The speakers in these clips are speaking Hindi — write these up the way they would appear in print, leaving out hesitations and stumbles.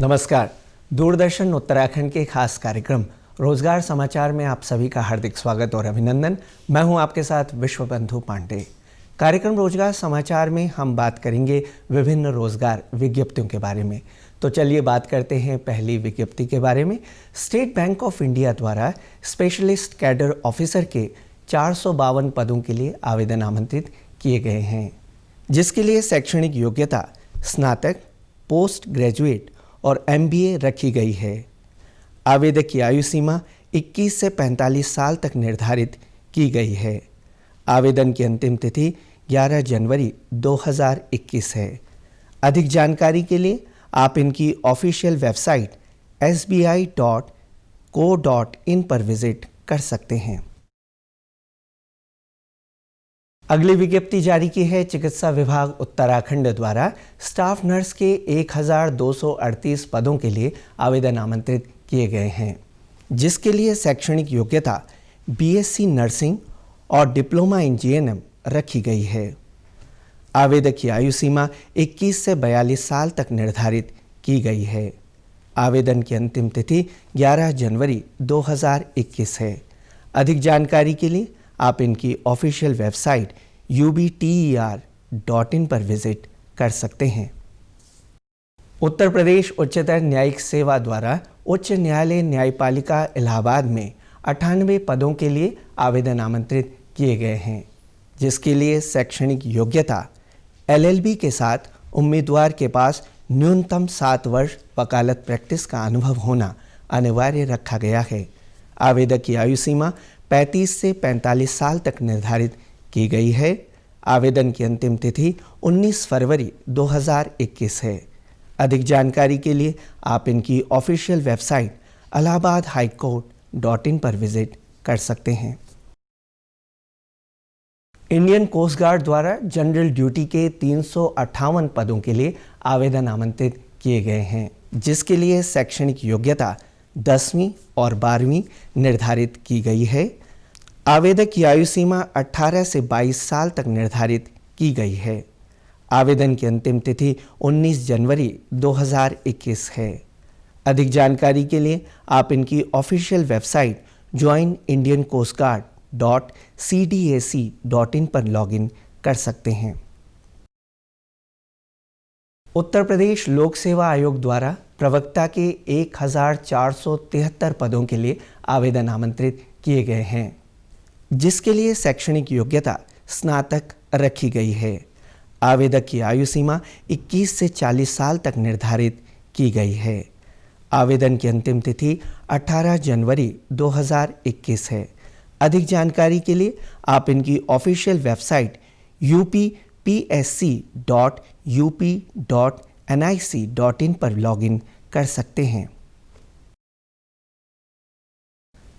नमस्कार। दूरदर्शन उत्तराखंड के खास कार्यक्रम रोजगार समाचार में आप सभी का हार्दिक स्वागत और अभिनंदन। मैं हूं आपके साथ विश्वबंधु पांडे। कार्यक्रम रोजगार समाचार में हम बात करेंगे विभिन्न रोजगार विज्ञप्तियों के बारे में। तो चलिए बात करते हैं पहली विज्ञप्ति के बारे में। स्टेट बैंक ऑफ इंडिया द्वारा स्पेशलिस्ट कैडर ऑफिसर के 452 पदों के लिए आवेदन आमंत्रित किए गए हैं, जिसके लिए शैक्षणिक योग्यता स्नातक, पोस्ट ग्रेजुएट और MBA रखी गई है। आवेदक की आयु सीमा 21 से 45 साल तक निर्धारित की गई है। आवेदन की अंतिम तिथि 11 जनवरी 2021 है। अधिक जानकारी के लिए आप इनकी ऑफिशियल वेबसाइट sbi.co.in पर विजिट कर सकते हैं। अगली विज्ञप्ति जारी की है चिकित्सा विभाग उत्तराखंड द्वारा स्टाफ नर्स के 1238 पदों के लिए आवेदन आमंत्रित किए गए हैं, जिसके लिए शैक्षणिक योग्यता BSc नर्सिंग और डिप्लोमा इन GNM रखी गई है। आवेदक की आयु सीमा 21 से 42 साल तक निर्धारित की गई है। आवेदन की अंतिम तिथि 11 जनवरी 2021 है। अधिक जानकारी के लिए आप इनकी ऑफिशियल वेबसाइट ubter.in पर विजिट कर सकते हैं। उत्तर प्रदेश उच्चतर न्यायिक सेवा द्वारा उच्च न्यायालय न्यायपालिका इलाहाबाद में 98 पदों के लिए आवेदन आमंत्रित किए गए हैं, जिसके लिए शैक्षणिक योग्यता LLB के साथ उम्मीदवार के पास न्यूनतम 7 वर्ष वकालत प्रैक्टिस का अनुभव होना अनिवार्य रखा गया है। आवेदक की आयु सीमा 35 से 45 साल तक निर्धारित की गई है। आवेदन की अंतिम तिथि 19 फरवरी 2021 है। अधिक जानकारी के लिए आप इनकी ऑफिशियल वेबसाइट allahabadhighcourt.in पर विजिट कर सकते हैं। इंडियन कोस्ट गार्ड द्वारा जनरल ड्यूटी के 358 पदों के लिए आवेदन आमंत्रित किए गए हैं, जिसके लिए शैक्षणिक योग्यता 10वीं और 12वीं निर्धारित की गई है। आवेदक की आयु सीमा 18 से 22 साल तक निर्धारित की गई है। आवेदन की अंतिम तिथि 19 जनवरी 2021 है। अधिक जानकारी के लिए आप इनकी ऑफिशियल वेबसाइट joinindiancoastguard.cdac.in पर लॉगिन कर सकते हैं। उत्तर प्रदेश लोक सेवा आयोग द्वारा प्रवक्ता के 1473 पदों के लिए आवेदन आमंत्रित किए गए हैं, जिसके लिए शैक्षणिक योग्यता स्नातक रखी गई है। आवेदक की आयु सीमा 21 से 40 साल तक निर्धारित की गई है। आवेदन की अंतिम तिथि 18 जनवरी 2021 है। अधिक जानकारी के लिए आप इनकी ऑफिशियल वेबसाइट uppsc.up.nic.in पर लॉगिन कर सकते हैं।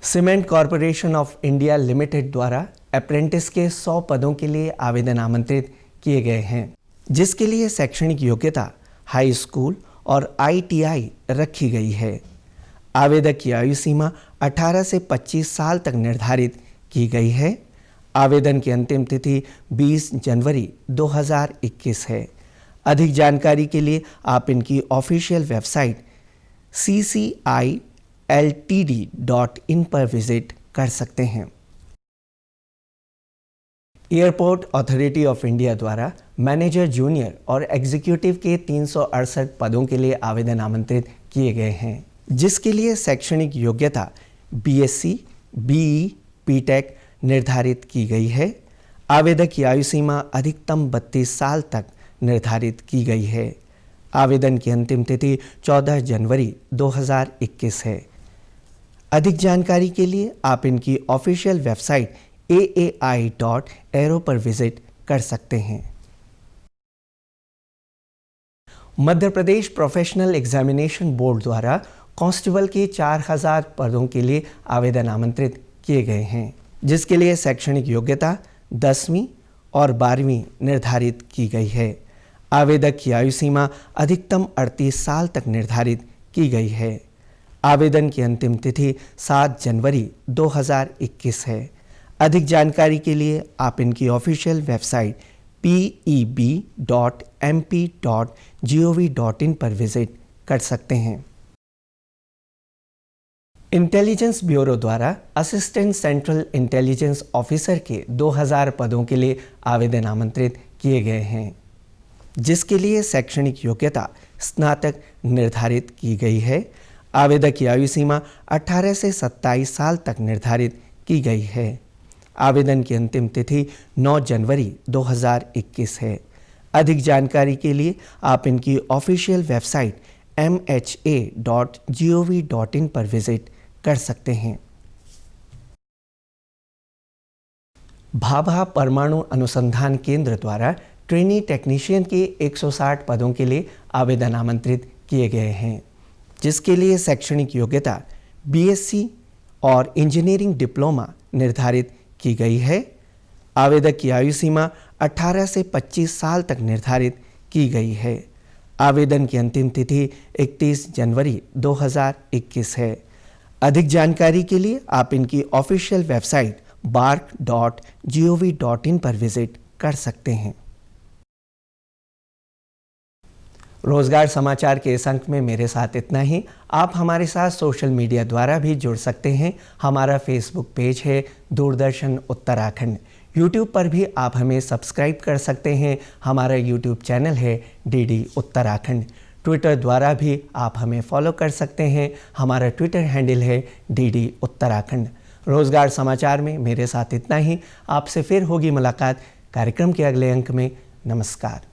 Cement corporation of India limited द्वारा अप्रेंटिस के 100 पदों के लिए आवेदन आमंत्रित किए गए हैं, जिसके लिए शैक्षणिक योग्यता हाई स्कूल और ITI रखी गई है। आवेदक की आयु सीमा 18 से 25 साल तक निर्धारित की गई है। आवेदन की अंतिम तिथि 20 जनवरी 2021 है। अधिक जानकारी के लिए आप इनकी ऑफिशियल वेबसाइट cciltd.in पर विजिट कर सकते हैं। एयरपोर्ट अथॉरिटी ऑफ इंडिया द्वारा मैनेजर जूनियर और एग्जीक्यूटिव के 368 पदों के लिए आवेदन आमंत्रित किए गए हैं, जिसके लिए शैक्षणिक योग्यता BSc, BE, BTech निर्धारित की गई है। आवेदक की आयु सीमा अधिकतम 32 साल तक निर्धारित की गई है। आवेदन की अंतिम तिथि 14 जनवरी 2021 है। अधिक जानकारी के लिए आप इनकी ऑफिशियल वेबसाइट aai.aero पर विजिट कर सकते हैं। Madhya Pradesh professional examination board द्वारा कांस्टेबल के 4000 पदों के लिए आवेदन आमंत्रित किए गए हैं, जिसके लिए शैक्षणिक योग्यता 10वीं और 12वीं निर्धारित की गई है। आवेदक की आयु सीमा अधिकतम 38 साल तक निर्धारित की गई है। आवेदन की अंतिम तिथि 7 जनवरी 2021 है। अधिक जानकारी के लिए आप इनकी ऑफिशियल वेबसाइट peb.mp.gov.in पर विजिट कर सकते हैं। इंटेलिजेंस ब्यूरो द्वारा असिस्टेंट सेंट्रल इंटेलिजेंस ऑफिसर के 2000 पदों के लिए आवेदन आमंत्रित किए गए हैं, जिसके लिए शैक्षणिक योग्यता स्नातक निर्धारित की गई है। आवेदक की आयु सीमा 18 से 27 साल तक निर्धारित की गई है। आवेदन की अंतिम तिथि 9 जनवरी 2021 है। अधिक जानकारी के लिए आप इनकी ऑफिशियल वेबसाइट mha.gov.in पर विजिट कर सकते हैं। भाभा परमाणु अनुसंधान केंद्र द्वारा ट्रेनी टेक्नीशियन के 160 पदों के लिए आवेदन आमंत्रित किए गए हैं, जिसके लिए शैक्षणिक योग्यता बीएससी और इंजीनियरिंग डिप्लोमा निर्धारित की गई है। आवेदक की आयु सीमा 18 से 25 साल तक निर्धारित की गई है। आवेदन की अंतिम तिथि 31 जनवरी 2021 है। अधिक जानकारी के लिए आप इनकी ऑफिशियल वेबसाइट bark.gov.in पर विजिट कर सकते हैं। रोजगार समाचार के इस अंक में मेरे साथ इतना ही। आप हमारे साथ सोशल मीडिया द्वारा भी जुड़ सकते हैं। हमारा फेसबुक पेज है दूरदर्शन उत्तराखंड। यूट्यूब पर भी आप हमें सब्सक्राइब कर सकते हैं। हमारा यूट्यूब चैनल है डीडी उत्तराखंड। ट्विटर द्वारा भी आप हमें फॉलो कर सकते हैं। हमारा ट्विटर हैंडल है डीडी उत्तराखंड। रोजगार समाचार में मेरे साथ इतना ही। आपसे फिर होगी मुलाकात कार्यक्रम के अगले अंक में। नमस्कार।